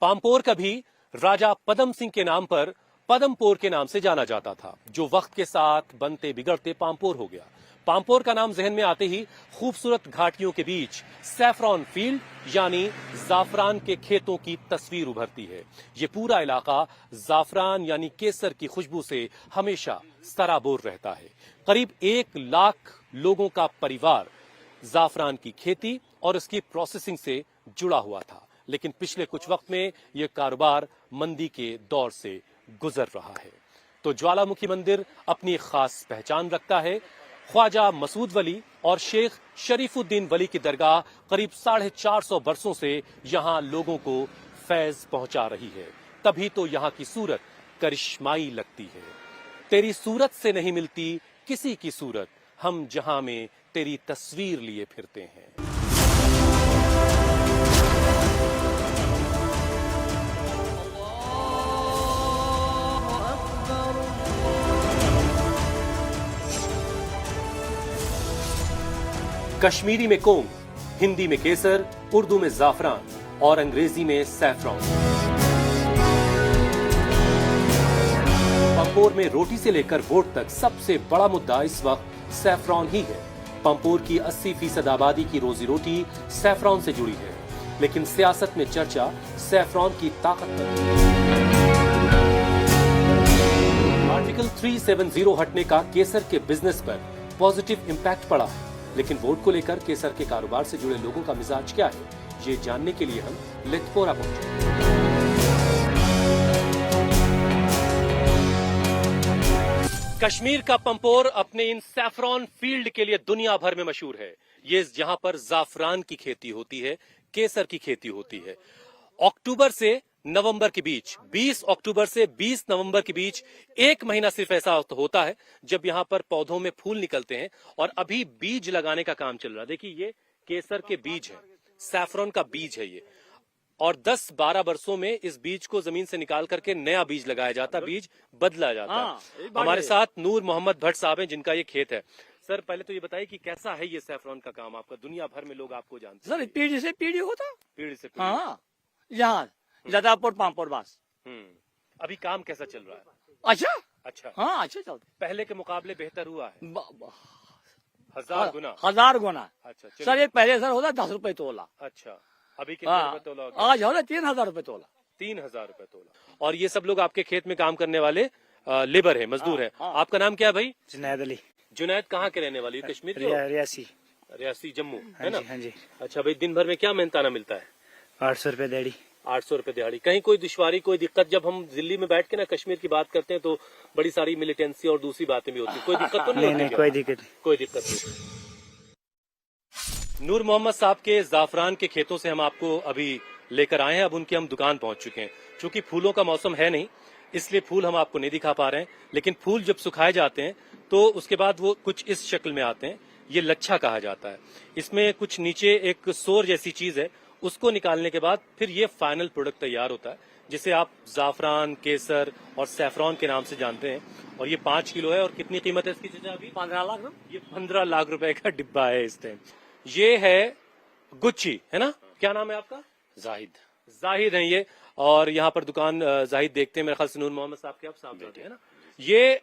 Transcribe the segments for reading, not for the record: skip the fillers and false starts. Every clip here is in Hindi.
पामपोर कभी राजा पदम सिंह के नाम पर पदमपोर के नाम से जाना जाता था, जो वक्त के साथ बनते बिगड़ते पामपोर हो गया। पामपोर का नाम जहन में आते ही खूबसूरत घाटियों के बीच सैफरॉन फील्ड यानी जाफरान के खेतों की तस्वीर उभरती है। ये पूरा इलाका जाफरान यानी केसर की खुशबू से हमेशा सराबोर रहता है। करीब 1 लाख लोगों का परिवार जाफरान की खेती और इसकी प्रोसेसिंग से जुड़ा हुआ था, लेकिन पिछले कुछ वक्त में यह कारोबार मंदी के दौर से गुजर रहा है। तो ज्वालामुखी मंदिर अपनी खास पहचान रखता है। ख्वाजा मसूद वली और शेख शरीफुद्दीन वली की दरगाह करीब 450 बरसों से यहां लोगों को फैज पहुंचा रही है, तभी तो यहां की सूरत करिश्माई लगती है। तेरी सूरत से नहीं मिलती किसी की सूरत, हम जहां में तेरी तस्वीर लिए फिरते हैं। कश्मीरी में कोंग, हिंदी में केसर, उर्दू में जाफरान और अंग्रेजी में सैफरॉन। पामपोर में रोटी से लेकर वोट तक सबसे बड़ा मुद्दा इस वक्त सैफरॉन ही है। पामपोर की 80% आबादी की रोजी रोटी सैफरॉन से जुड़ी है, लेकिन सियासत में चर्चा सैफरॉन की ताकत पर है। आर्टिकल 370 हटने का केसर के बिजनेस पर पॉजिटिव इंपैक्ट पड़ा है, लेकिन वोट को लेकर केसर के कारोबार से जुड़े लोगों का मिजाज क्या है, ये जानने के लिए हम लिथपोरा पहुंचे। कश्मीर का पामपोर अपने इन सैफरॉन फील्ड के लिए दुनिया भर में मशहूर है। ये जहां पर जाफरान की खेती होती है, केसर की खेती होती है। अक्टूबर से नवंबर के बीच, 20 अक्टूबर से 20 नवंबर के बीच 1 महीना सिर्फ ऐसा होता है जब यहां पर पौधों में फूल निकलते हैं और अभी बीज लगाने का काम चल रहा है। देखिए, ये केसर के बीज है, सैफरॉन का बीज है ये, और 10-12 वर्षों में इस बीज को जमीन से निकाल करके नया बीज लगाया जाता है, बीज बदला जाता है। हमारे साथ नूर मोहम्मद भट्ट साहब हैं, जिनका ये खेत है। सर, पहले तो ये बताइए कि कैसा है ये सैफरॉन का काम आपका? दुनिया भर में लोग आपको जानते हैं। सर, पीढ़ी से पीढ़ी होता, पीढ़ी से पीढ़ी। हाँ, यहाँ जदापुर पामपुर बास। अभी काम कैसा चल रहा है? अच्छा, हाँ, अच्छा चलता। पहले के मुकाबले बेहतर हुआ है? 1000 गुना। 1000 गुना। अच्छा सर, ये पहले सर होता 10 रुपए तोला। अच्छा, अभी कितने रुपए तोला? आज हो रहा 3000 रुपए तोला। 3000 रुपए तोला। और ये सब लोग आपके खेत में काम करने वाले लेबर है, मजदूर है। आपका नाम क्या है भाई? जुनैद अली। जुनैद कहाँ के रहने वाली? कश्मीर के? रियासी जम्मू, है ना? हाँ जी। अच्छा भाई, दिन भर में क्या मेहनताना मिलता है? 800 रुपए दिहाड़ी। 800 रुपए दिहाड़ी। कहीं कोई दुश्वारी, कोई दिक्कत? जब हम दिल्ली में बैठ के ना कश्मीर की बात करते हैं तो बड़ी सारी मिलिटेंसी और दूसरी बातें भी होती है, कोई दिक्कत तो नहीं होती? नहीं, कोई दिक्कत नहीं। कोई दिक्कत नहीं। नूर मोहम्मद साहब के जाफरान के खेतों से हम आपको अभी लेकर आए हैं। अब उनकी हम दुकान पहुंच चुके हैं। चूंकि फूलों का मौसम है नहीं, इसलिए फूल हम आपको नहीं दिखा पा रहे हैं, लेकिन फूल जब सुखाए जाते हैं तो उसके बाद वो कुछ इस शक्ल में आते हैं। ये लच्छा कहा जाता है। इसमें कुछ नीचे एक सोर जैसी चीज है, उसको निकालने के बाद फिर ये फाइनल प्रोडक्ट तैयार होता है, जिसे आप जाफरान, केसर और सैफरॉन के नाम से जानते हैं। और ये 5 किलो है। और कितनी कीमत है इसकी चाचा अभी? 15 लाख। ये 15 लाख रुपए का डिब्बा है इस टाइम। ये है गुच्ची, है ना? क्या नाम है आपका? जाहिद है ये। और यहाँ पर दुकान जाहिद देखते हैं, मेरे ख्याल से नूर मोहम्मद साहब के आप साहब बैठे हैं ना? ये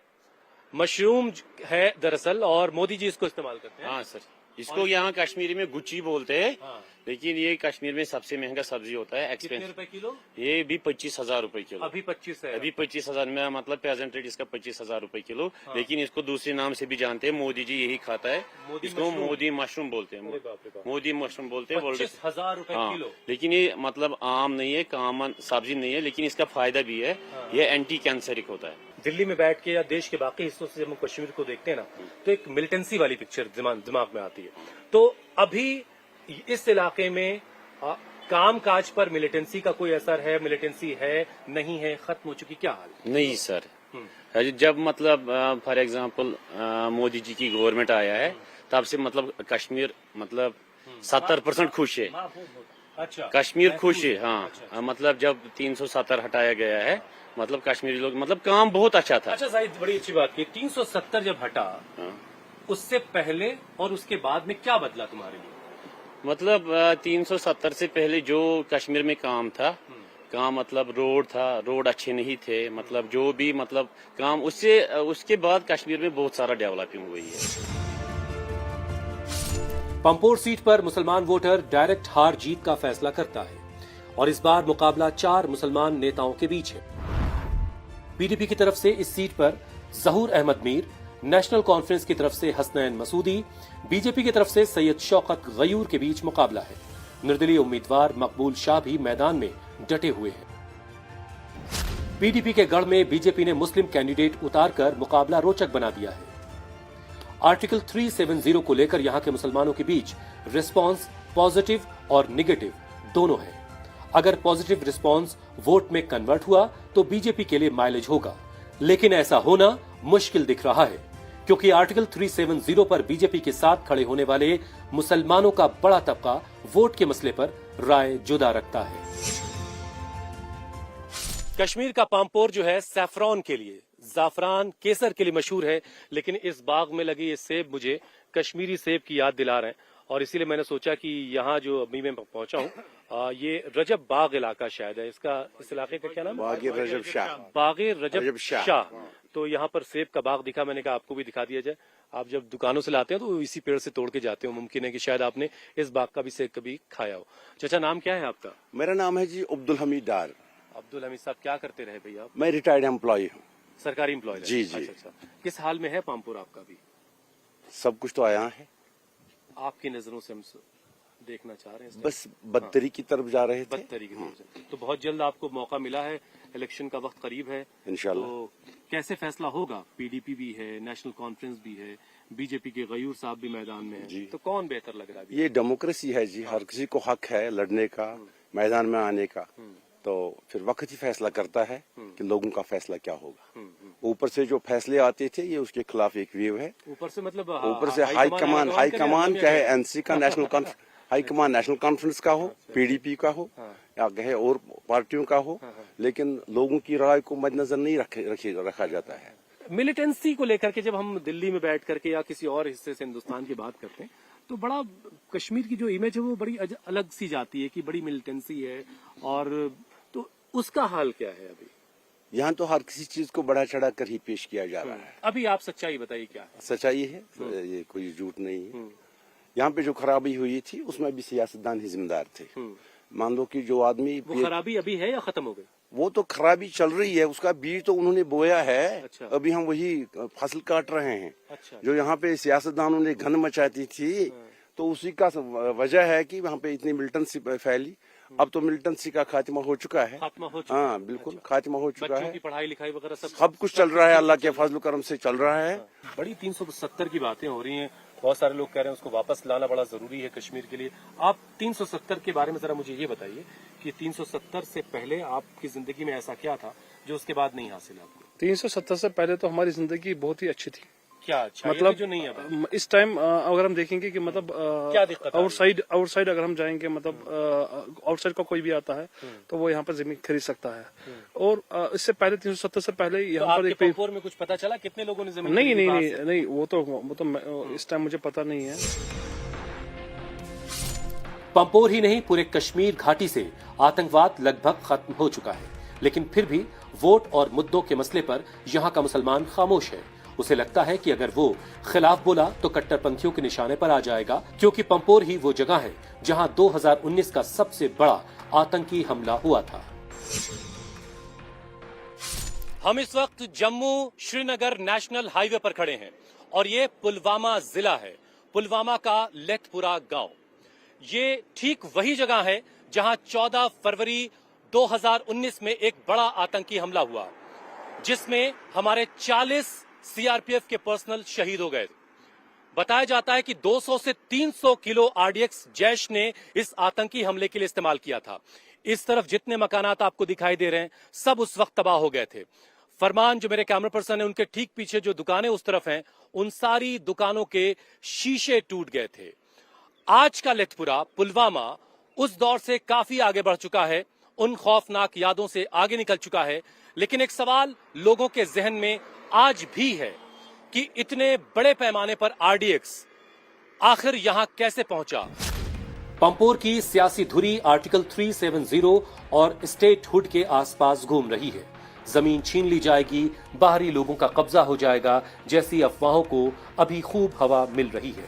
मशरूम है दरअसल, और मोदी जी इसको इस्तेमाल करते हैं। हाँ सर, इसको यहाँ कश्मीरी में गुच्ची बोलते हैं। हाँ। लेकिन ये कश्मीर में सबसे महंगा सब्जी होता है। कितने रुपए किलो? ये भी 25,000 रुपए किलो। अभी 25 है। अभी 25,000 में, मतलब प्रेजेंट रेट इसका 25,000 रुपए किलो। हाँ। लेकिन इसको दूसरे नाम से भी जानते हैं, मोदी जी यही खाता है। इसको मोदी मशरूम बोलते हैं। मोदी मशरूम बोलते हैं। 25,000 रुपए किलो। लेकिन ये मतलब आम नहीं है, कॉमन सब्जी नहीं है, लेकिन इसका फायदा भी है। ये एंटी कैंसरिक होता है। दिल्ली में बैठ के या देश के बाकी हिस्सों से जब हम कश्मीर को देखते हैं ना, तो एक मिलिटेंसी वाली पिक्चर दिमाग में आती है। तो अभी इस इलाके में काम काज पर मिलिटेंसी का कोई असर है? मिलिटेंसी है, नहीं है, खत्म हो चुकी, क्या हाल? नहीं सर, जब मतलब फॉर एग्जांपल मोदी जी की गवर्नमेंट आया है, तब से मतलब कश्मीर मतलब 70% खुश है। अच्छा, कश्मीर खुश है। हाँ, अच्छा। मतलब जब 370 हटाया गया है, मतलब कश्मीरी लोग मतलब काम बहुत अच्छा था। अच्छा जाहिद, बड़ी अच्छी बात की। 370 जब हटा, उससे पहले और उसके बाद में क्या बदला तुम्हारे लिए? मतलब 370 से पहले जो कश्मीर में काम था, काम मतलब रोड था, रोड अच्छे नहीं थे, मतलब जो भी मतलब काम उसके बाद कश्मीर में बहुत सारा डेवलपिंग हुई है। पंपोर सीट पर मुसलमान वोटर डायरेक्ट हार जीत का फैसला करता है और इस बार मुकाबला 4 मुसलमान नेताओं के बीच है। पीडीपी की तरफ से इस सीट पर जहूर अहमद मीर, नेशनल कॉन्फ्रेंस की तरफ से हसनैन मसूदी, बीजेपी की तरफ से सैयद शौकत गयूर के बीच मुकाबला है। निर्दलीय उम्मीदवार मकबूल शाह भी मैदान में डटे हुए हैं। पीडीपी के गढ़ में बीजेपी ने मुस्लिम कैंडिडेट उतारकर मुकाबला रोचक बना दिया है। आर्टिकल 370 को लेकर यहां के मुसलमानों के बीच रिस्पांस पॉजिटिव और निगेटिव दोनों है। अगर पॉजिटिव रिस्पांस वोट में कन्वर्ट हुआ तो बीजेपी के लिए माइलेज होगा, लेकिन ऐसा होना मुश्किल दिख रहा है क्योंकि आर्टिकल 370 पर बीजेपी के साथ खड़े होने वाले मुसलमानों का बड़ा तबका वोट के मसले पर राय जुदा रखता है। कश्मीर का पांपोर जो है सैफरॉन के लिए, जाफरान केसर के लिए मशहूर है, लेकिन इस बाग में लगे ये सेब मुझे कश्मीरी सेब की याद दिला रहे हैं और इसीलिए मैंने सोचा कि यहाँ जो अभी मैं पहुंचा हूँ ये रजब बाग इलाका शायद है। इस इलाके का क्या नाम है? बागे रजब शाह। बागे रजब रजब शाह। शाह। तो यहाँ पर सेब का बाग दिखा, मैंने कहा आपको भी दिखा दिया जाए। आप जब दुकानों से लाते हैं तो इसी पेड़ से तोड़ के जाते हो, मुमकिन है कि शायद आपने इस बाग का भी सेब कभी खाया हो। चाचा नाम क्या है आपका? मेरा नाम है जी अब्दुल हमीद डार। अब्दुल हमीद साहब क्या करते रहे भैया? मैं रिटायर्ड एम्प्लॉय हूँ। सरकारी एम्प्लॉय? जी जी। अच्छा। किस हाल में है पांपोर आपका भी? सब कुछ तो आया है, आपकी नजरों से हम देखना चाह रहे हैं। बस बदतरी की तरफ जा रहे थे। बदतरी की तरफ से। तो बहुत जल्द आपको मौका मिला है, इलेक्शन का वक्त करीब है इंशाल्लाह। तो कैसे फैसला होगा? पीडीपी भी है, नेशनल कॉन्फ्रेंस भी है, बीजेपी के गयूर साहब भी मैदान में है, तो कौन बेहतर लग रहा है? ये डेमोक्रेसी है जी, हर किसी को हक है लड़ने का, मैदान में आने का। तो फिर वक्त ही फैसला करता है कि लोगों का फैसला क्या होगा। ऊपर से जो फैसले आते थे ये उसके खिलाफ एक व्यू है। ऊपर से मतलब ऊपर से हाई कमान चाहे एनसी का national high command national conference का हो, पीडीपी का हो या कहे और पार्टियों का हो, लेकिन लोगों की राय को मद्देनजर नहीं रखा जाता है। मिलिटेंसी को लेकर के जब हम दिल्ली में बैठ करके या किसी और हिस्से से हिंदुस्तान की बात करते हैं तो बड़ा कश्मीर की जो इमेज है वो बड़ी अलग सी जाती है कि बड़ी मिलिटेंसी है, और तो उसका हाल क्या है अभी? यहाँ तो हर किसी चीज को बढ़ा चढ़ा कर ही पेश किया जा रहा है। अभी आप सच्चाई बताइए क्या है? सच्चाई है, ये कोई झूठ नहीं है। यहाँ पे जो खराबी हुई थी उसमें भी सियासतदान ही जिम्मेदार थे। मान लो कि जो आदमी, वो खराबी अभी है या खत्म हो गई? वो तो खराबी चल रही है, उसका बीज तो उन्होंने बोया है। अच्छा। अभी हम वही फसल काट रहे हैं। अच्छा। जो यहाँ पे सियासतदानों ने घन मचाती थी तो उसी का वजह है कि वहाँ पे इतनी मिलिटेंसी फैली। अब तो मिलिटेंसी का खात्मा हो चुका है। खात्मा हो चुका? हाँ बिल्कुल, खात्मा हो चुका बच्चों है। की पढ़ाई लिखाई वगैरह सब कुछ चल रहा है, अल्लाह के फजल करम से चल रहा है। बड़ी 370 की बातें हो रही हैं, बहुत सारे लोग कह रहे हैं उसको वापस लाना बड़ा जरूरी है कश्मीर के लिए। आप 370 के बारे में जरा मुझे ये बताइए कि 370 से पहले आपकी जिंदगी में ऐसा क्या था जो उसके बाद नहीं हासिल है आपको? 370 से पहले तो हमारी जिंदगी बहुत ही अच्छी थी। क्या अच्छा? मतलब जो नहीं है इस टाइम अगर हम देखेंगे कि मतलब क्या दिक्कत? आउटसाइड अगर हम जाएंगे, मतलब आउटसाइड का कोई भी आता है तो वो यहाँ पर जमीन खरीद सकता है। और इससे पहले 370 से पहले यहाँ पर एक पांपोर में कुछ पता चला कितने लोगों ने जमीन? नहीं, वो तो इस टाइम मुझे पता नहीं है। पांपोर ही नहीं, पूरे कश्मीर घाटी से आतंकवाद लगभग खत्म हो चुका है, लेकिन फिर भी वोट और मुद्दों के मसले पर यहाँ का मुसलमान खामोश है। उसे लगता है कि अगर वो खिलाफ बोला तो कट्टरपंथियों के निशाने पर आ जाएगा, क्योंकि पंपोर ही वो जगह है जहां 2019 का सबसे बड़ा आतंकी हमला हुआ था। हम इस वक्त जम्मू श्रीनगर नेशनल हाईवे पर खड़े हैं और ये पुलवामा जिला है, पुलवामा का लेथपुरा गांव। ये ठीक वही जगह है जहां 14 फरवरी 2019 में एक बड़ा आतंकी हमला हुआ जिसमें हमारे 40 सीआरपीएफ के पर्सनल शहीद हो गए। बताया जाता है कि 200 से 300 किलो आरडीएक्स जैश ने इस आतंकी हमले के लिए इस्तेमाल किया था। इस तरफ जितने मकानात आपको दिखाई दे रहे हैं सब उस वक्त तबाह हो गए थे। फरमान जो मेरे कैमरा पर्सन है उनके ठीक पीछे जो दुकानें उस तरफ हैं, उन सारी दुकानों के शीशे टूट गए थे। आज का लेथपुरा पुलवामा उस दौर से काफी आगे बढ़ चुका है, उन खौफनाक यादों से आगे निकल चुका है, लेकिन एक सवाल लोगों के जहन में आज भी है कि इतने बड़े पैमाने पर आरडीएक्स आखिर यहां कैसे पहुंचा। पंपोर की सियासी धुरी आर्टिकल 370 और स्टेटहुड के आसपास घूम रही है। जमीन छीन ली जाएगी, बाहरी लोगों का कब्जा हो जाएगा जैसी अफवाहों को अभी खूब हवा मिल रही है।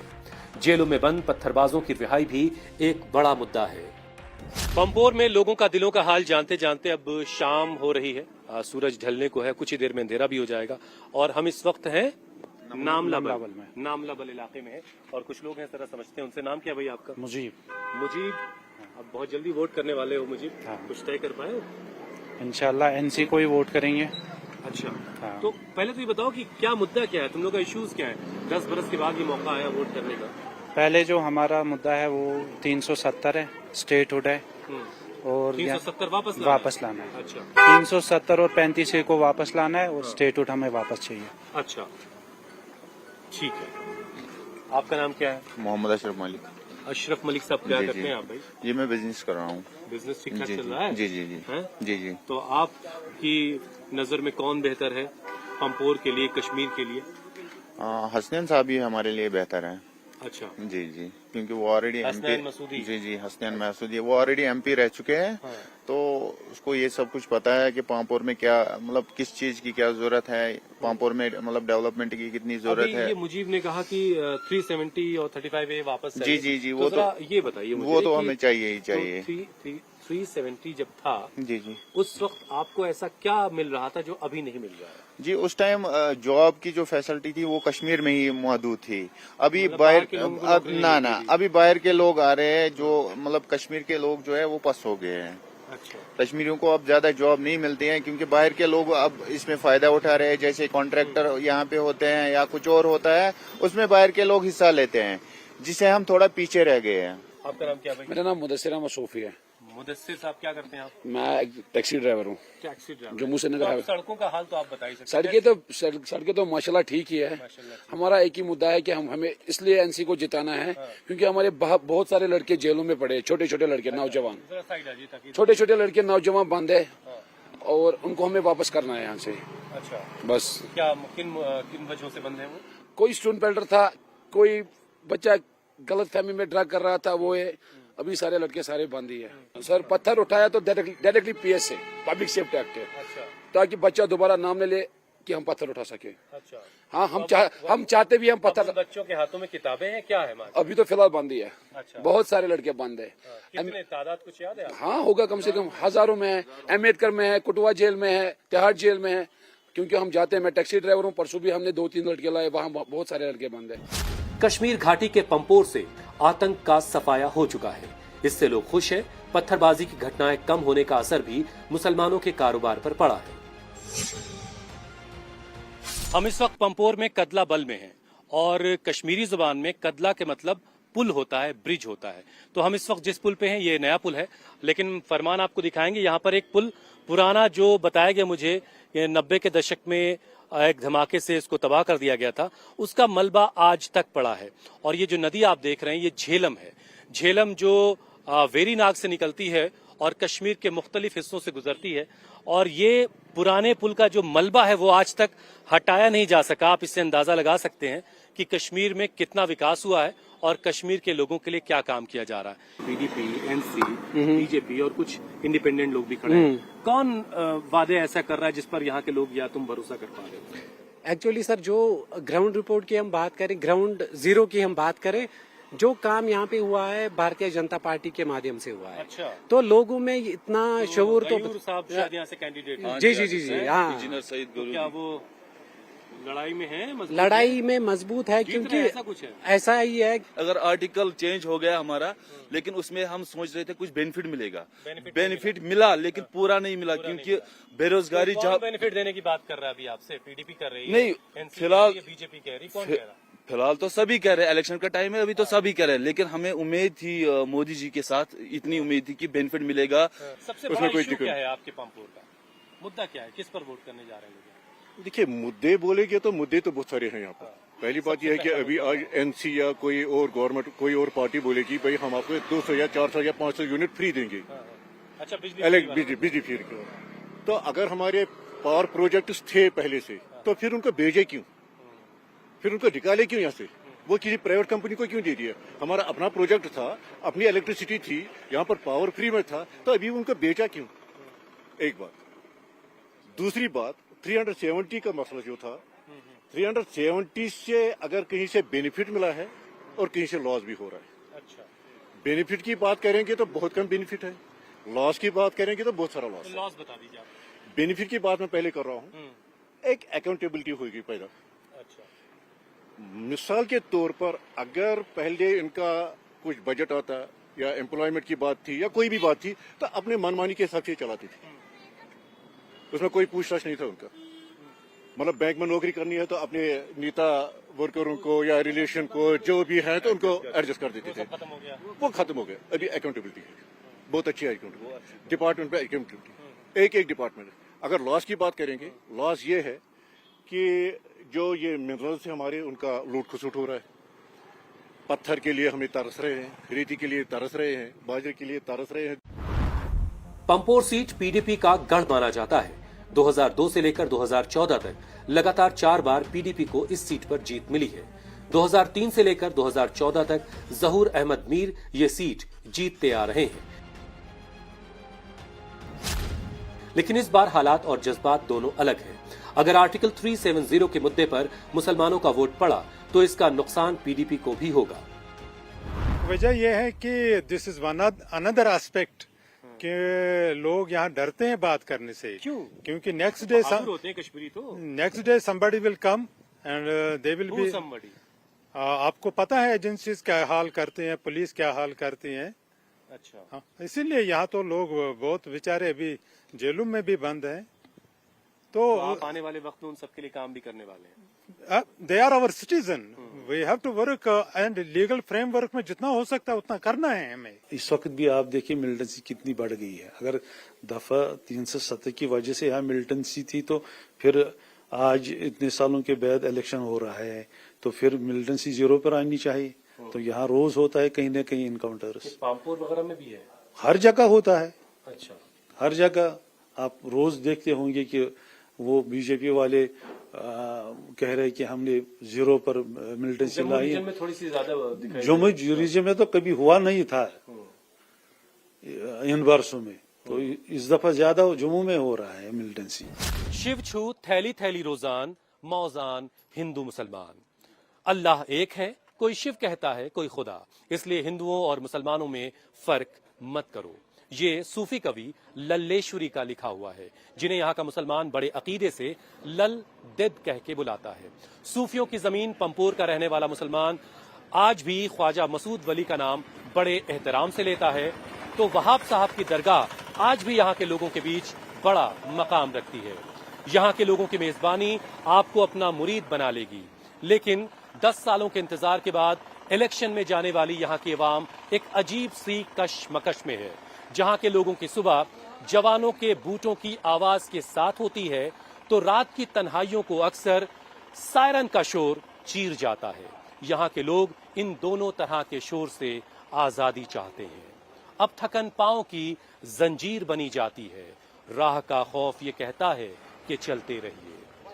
जेलों में बंद पत्थरबाजों की रिहाई भी एक बड़ा मुद्दा है। पंपोर में लोगों का दिलों का हाल जानते जानते अब शाम हो रही है। सूरज ढलने को है, कुछ ही देर में अंधेरा भी हो जाएगा और हम इस वक्त हैं नामलाबल इलाके में है और कुछ लोग हैं, जरा समझते हैं उनसे। नाम क्या है भाई आपका? मुजीब, अब बहुत जल्दी वोट करने वाले हो मुजीब, कुछ तय कर पाए हो? इंशाल्लाह एनसी को ही वोट करेंगे। अच्छा, हाँ। तो पहले तो ये बताओ कि क्या मुद्दा क्या है, तुम लोग का इश्यूज क्या है? 10 बरस के बाद ये मौका आया वोट करने का। पहले जो हमारा मुद्दा है वो 370 है, स्टेटहुड है और 370 वापस लाना है। अच्छा, 370 और 35A को वापस लाना है और स्टेटहुड हमें वापस चाहिए। अच्छा ठीक है। आपका नाम क्या है? मोहम्मद अशरफ मलिक। अशरफ मलिक साहब, क्या जी, करते जी। हैं आप भाई? जी मैं बिजनेस कर रहा हूँ। बिजनेस ठीक ठाक जी चल रहा है? जी जी जी हैं? जी जी। तो आपकी नजर में कौन बेहतर है पंपोर के लिए, कश्मीर के लिए? हसनैन साहब ही हमारे लिए बेहतर है। अच्छा, जी जी, क्योंकि वो ऑलरेडी हसनैन MP मसूदी। जी जी हसनैन मसूदी, वो ऑलरेडी MP रह चुके हैं। हाँ। तो उसको ये सब कुछ पता है कि पामपुर में क्या मतलब किस चीज की क्या जरूरत है, पामपुर में मतलब डेवलपमेंट की कितनी जरूरत अभी है। ये मुजीब ने कहा कि 370 और 35A वापस जी जी जी, वो जरा ये बताइए मुझे वो तो कि हमें चाहिए ही चाहिए। 370 जब था जी जी उस वक्त आपको ऐसा क्या मिल रहा था जो अभी नहीं मिल रहा है? जी, उस टाइम जॉब की जो फैसिलिटी थी वो कश्मीर में ही मौजूद थी। अभी मतलब बाहर बाहर के लोगों को नौकरी नहीं ना मिलती थी। अभी बाहर के लोग आ रहे हैं, जो मतलब कश्मीर के लोग जो है वो पस हो गए हैं। अच्छा, कश्मीरियों को अब ज्यादा जॉब नहीं मिलती है क्योंकि बाहर के लोग अब इसमें फायदा उठा रहे हैं। जैसे कॉन्ट्रैक्टर यहाँ पे होते हैं या कुछ और होता है, उसमें बाहर के लोग हिस्सा लेते हैं, जिससे हम थोड़ा पीछे रह गए हैं। आपका नाम क्या भाई? मेरा नाम मुदस्सिर अहमद सूफी है। मुदस्सिर साहब, क्या करते हैं आप? मैं एक टैक्सी ड्राइवर हूँ। Taxi driver. जम्मू से तो नगर आप हाईवे। सड़कों का हाल तो आप बता ही सकते हैं। सड़कें तो माशाल्लाह ठीक ही है। माशाल्लाह। हमारा एक ही मुद्दा है कि हमें इसलिए एनसी को जिताना है क्योंकि हमारे बहुत सारे लड़के जेलों में पड़े, छोटे छोटे लड़के, नौजवान, जरा साइड आ जाइए ताकि। छोटे छोटे लड़के नौजवान बंद है और उनको हमें वापस करना है यहाँ से। अच्छा, बस क्या किन किन वजहों से बंद है वो? कोई स्टूडेंट पेल्टर था, कोई बच्चा गलत फहमी में ड्रग कर रहा था, वो है। अभी सारे लड़के सारे बंद ही है। सर पत्थर उठाया तो डायरेक्टली PS से, पब्लिक सेफ्टी एक्ट है, अच्छा ताकि बच्चा दोबारा नाम ले ले कि हम पत्थर उठा सके। अच्छा। हाँ, हम चाहते भी हम अब पत्थर। उन बच्चों के हाथों में किताबें हैं, क्या है? अभी तो फिलहाल बंद ही है। अच्छा। बहुत सारे लड़के बंद है। कितने तादाद कुछ याद है आपको? हाँ, होगा कम से कम हजारों में है। अम्बेडकर में है, कुटवा जेल में है, तिहाड़ जेल में है। क्योंकि हम जाते हैं, मैं टैक्सी ड्राइवर हूँ, परसों भी हमने 2-3 लड़के लाए, वहाँ बहुत सारे लड़के बंद है। कश्मीर घाटी के पंपोर से आतंक का सफाया हो चुका है। इससे लोग खुश हैं। पत्थरबाजी की घटनाएं कम होने का असर भी मुसलमानों के कारोबार पर पड़ा है। हम इस वक्त पंपोर में कदला बल में हैं और कश्मीरी जुबान में कदला के मतलब पुल होता है, ब्रिज होता है। तो हम इस वक्त जिस पुल पे हैं ये नया पुल है, लेकिन फरमान आपको दिखाएंगे। यहाँ पर एक पुल पुराना जो बताया गया मुझे, ये 90 के दशक में एक धमाके से इसको तबाह कर दिया गया था, उसका मलबा आज तक पड़ा है। और ये जो नदी आप देख रहे हैं ये झेलम है। झेलम जो वेरीनाग से निकलती है और कश्मीर के मुख्तलिफ हिस्सों से गुजरती है। और ये पुराने पुल का जो मलबा है वो आज तक हटाया नहीं जा सका। आप इससे अंदाजा लगा सकते हैं कि कश्मीर में कितना विकास हुआ है और कश्मीर के लोगों के लिए क्या काम किया जा रहा है। PDP, NC, BJP और कुछ इंडिपेंडेंट लोग भी खड़े हैं। कौन वादे ऐसा कर रहा है जिस पर यहाँ के लोग या तुम भरोसा कर पा रहे हो? एक्चुअली सर, जो ग्राउंड रिपोर्ट की हम बात करें, ग्राउंड जीरो की हम बात करें, जो काम यहाँ पे हुआ है भारतीय जनता पार्टी के माध्यम से हुआ है। अच्छा। तो लोगों में इतना शऊर तो गयूर साहब शायद यहाँ से कैंडिडेट हैं। जी हाँ, तो क्या वो लड़ाई में है? मजबूत लड़ाई है? में मजबूत है जीत रहे क्योंकि हैं, ऐसा कुछ है? ऐसा ही है। अगर आर्टिकल चेंज हो गया हमारा, लेकिन उसमें हम सोच रहे थे कुछ बेनिफिट मिलेगा। बेनिफिट मिला लेकिन पूरा नहीं मिला, क्योंकि बेरोजगारी कौन जहाँ बेनिफिट देने की बात कर रहा है अभी आपसे? PDP कर रही है? नहीं, NC फिलहाल- BJP कह रही, कौन कह रहा है? फिलहाल तो सभी कह रहे हैं, इलेक्शन का टाइम है अभी तो सभी कह रहे हैं, लेकिन हमें उम्मीद थी मोदी जी के साथ इतनी उम्मीद थी कि बेनिफिट मिलेगा। सबसे बड़ा इश्यू क्या है आपके पंपोर का? मुद्दा क्या है? किस पर वोट करने जा रहे हैं लोग? देखिए, मुद्दे बोलेंगे तो मुद्दे तो बहुत सारे हैं यहाँ पर। पहली बात यह है कि अभी आज NC या कोई और गवर्नमेंट, कोई और पार्टी बोलेगी भाई हम आपको 200 या 400 या 500 यूनिट फ्री देंगे। अच्छा, बिजली फ्री। तो अगर हमारे पावर प्रोजेक्ट थे पहले से, तो फिर उनको भेजे क्यों, फिर उनको निकाले क्यों यहाँ से? वो किसी प्राइवेट कंपनी को क्यों दे दिया? हमारा अपना प्रोजेक्ट था, अपनी इलेक्ट्रिसिटी थी, यहाँ पर पावर फ्री में था, तो अभी उनको बेचा क्यों? एक बात। दूसरी बात, 370 का मसला जो था, 370 से अगर कहीं से बेनिफिट मिला है और कहीं से लॉस भी हो रहा है। अच्छा, बेनिफिट की बात करेंगे तो बहुत कम बेनिफिट है, लॉस की बात करेंगे तो बहुत सारा लॉस है। लॉस बता दीजिए आप। बेनिफिट की बात मैं पहले कर रहा हूँ, एक अकाउंटेबिलिटी होगी पैदा। अच्छा, मिसाल के तौर पर अगर पहले इनका कुछ बजट आता या एम्प्लॉयमेंट की बात थी या कोई भी बात थी तो अपने मनमानी के हिसाब से चलाती थी, उसमें कोई पूछताछ नहीं था उनका। मतलब बैंक में नौकरी करनी है तो अपने नेता वर्करों को या रिलेशन को जो भी है तो उनको एडजस्ट कर देते थे, खत्म हो गया। वो खत्म हो गया। अभी अकाउंटेबिलिटी है, बहुत अच्छी अकाउंटेबिलिटी, डिपार्टमेंट पे अकाउंटेबिलिटी, एक एक डिपार्टमेंट। अगर लॉस की बात करेंगे, लॉस ये है कि जो ये मिनरल से हमारे उनका लूट खसुट हो रहा है। पत्थर के लिए हमें तरस रहे हैं, रेती के लिए तरस रहे हैं, बाजरे के लिए तरस रहे हैं। पंपोर सीट पीडीपी का गढ़ माना जाता है। 2002 से लेकर 2014 तक लगातार 4 बार पीडीपी को इस सीट पर जीत मिली है। 2003 से लेकर 2014 तक जहूर अहमद मीर ये सीट जीतते आ रहे हैं। लेकिन इस बार हालात और जज्बात दोनों अलग हैं। अगर आर्टिकल 370 के मुद्दे पर मुसलमानों का वोट पड़ा तो इसका नुकसान पीडीपी को भी होगा। वजह यह है कि this is one another aspect कि लोग यहाँ डरते हैं बात करने से। क्यों? क्योंकि नेक्स्ट डे होते हैं कश्मीरी तो somebody will come and they will be somebody। आपको पता है एजेंसीज क्या हाल करते हैं, पुलिस क्या हाल करती है। अच्छा, हाँ, इसीलिए यहाँ तो लोग बहुत बेचारे अभी जेलों में भी बंद हैं। तो आप आने वाले वक्त में उन सबके लिए काम भी करने वाले हैं। They are our citizen, we have to work and legal framework में जितना हो सकता है उतना करना है हमें। इस वक्त भी आप देखिए मिलिटेंसी कितनी बढ़ गई है। अगर दफा 370 की वजह से यहाँ मिलिटेंसी थी तो फिर आज इतने सालों के बाद इलेक्शन हो रहा है तो फिर मिलिटेंसी 0 पर आनी चाहिए। तो यहाँ रोज होता है कहीं न कहीं इनकाउंटर्स। पामपुर वगैरह में भी है, हर जगह होता है। अच्छा, हर जगह आप रोज देखते होंगे कि वो बीजेपी वाले कह रहे कि हमने 0 पर मिलिटेंसी लाई। में थोड़ी सी ज्यादा दिखाई जम्मू रीजन में तो कभी हुआ नहीं था इन वर्षों में, तो इस दफा ज्यादा जम्मू में हो रहा है मिलिटेंसी। शिव छू थैली थैली रोजान मौजान हिंदू मुसलमान। अल्लाह एक है, कोई शिव कहता है कोई खुदा, इसलिए हिंदुओं और मुसलमानों में फर्क मत करो। ये सूफी कवि लल्लेश्वरी का लिखा हुआ है, जिन्हें यहाँ का मुसलमान बड़े अकीदे से लल दिद कह के बुलाता है। सूफियों की जमीन पंपोर का रहने वाला मुसलमान आज भी ख्वाजा मसूद वली का नाम बड़े एहतराम से लेता है, तो वहाब साहब की दरगाह आज भी यहाँ के लोगों के बीच बड़ा मकाम रखती है। यहाँ के लोगों की मेजबानी आपको अपना मुरीद बना लेगी, लेकिन 10 सालों के इंतजार के बाद इलेक्शन में जाने वाली यहाँ की अवाम एक अजीब सी कशमकश में है। जहाँ के लोगों की सुबह जवानों के बूटों की आवाज के साथ होती है तो रात की तन्हाइयों को अक्सर सायरन का शोर चीर जाता है। यहाँ के लोग इन दोनों तरह के शोर से आजादी चाहते हैं। अब थकन पांव की जंजीर बनी जाती है, राह का खौफ ये कहता है कि चलते रहिए।